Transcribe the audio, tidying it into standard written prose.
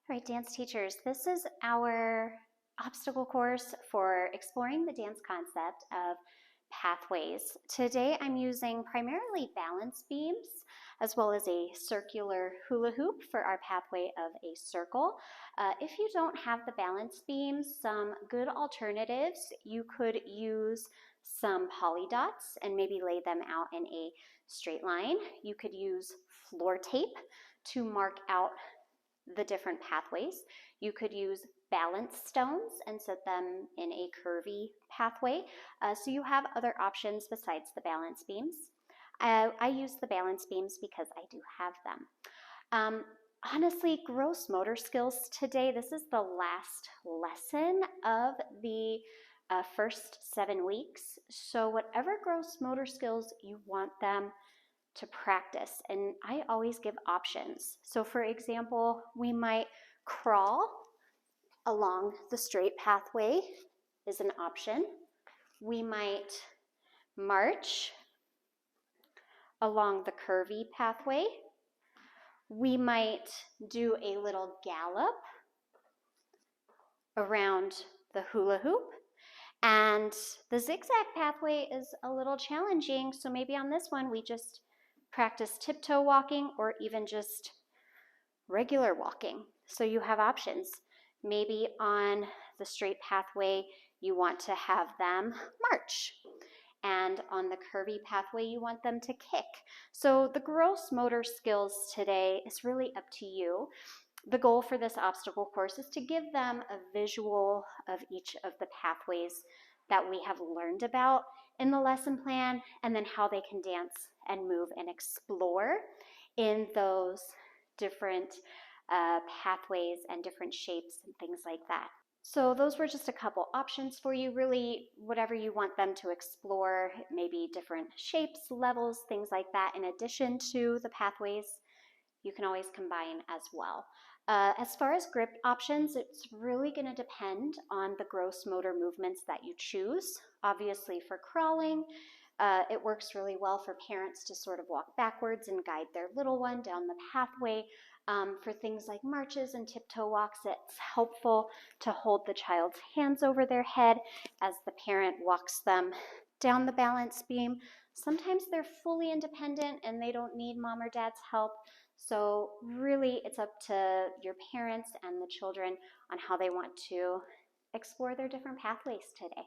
All right, dance teachers, this is our obstacle course for exploring the dance concept of pathways. Today I'm using primarily balance beams as well as a circular hula hoop for our pathway of a circle. If you don't have the balance beams, some good alternatives, you could use some poly dots and maybe lay them out in a straight line. You could use floor tape to mark out the different pathways. You could use balance stones and set them in a curvy pathway. So you have other options besides the balance beams. I use the balance beams because I do have them. Honestly, gross motor skills today, this is the last lesson of the first 7 weeks. So whatever gross motor skills you want them to practice, and I always give options. So for example, we might crawl along the straight pathway is an option. We might march along the curvy pathway. We might do a little gallop around the hula hoop. And the zigzag pathway is a little challenging, so maybe on this one we just practice tiptoe walking or even just regular walking. So you have options. Maybe on the straight pathway you want to have them march, and on the curvy pathway you want them to kick. So the gross motor skills today is really up to you. The goal for this obstacle course is to give them a visual of each of the pathways that we have learned about in the lesson plan, and then how they can dance and move and explore in those different pathways and different shapes and things like that. So those were just a couple options for you, really whatever you want them to explore, maybe different shapes, levels, things like that. In addition to the pathways, you can always combine as well. As far as grip options, it's really going to depend on the gross motor movements that you choose. Obviously for crawling, it works really well for parents to sort of walk backwards and guide their little one down the pathway. For things like marches and tiptoe walks, it's helpful to hold the child's hands over their head as the parent walks them down the balance beam. Sometimes they're fully independent and they don't need mom or dad's help. So really it's up to your parents and the children on how they want to explore their different pathways today.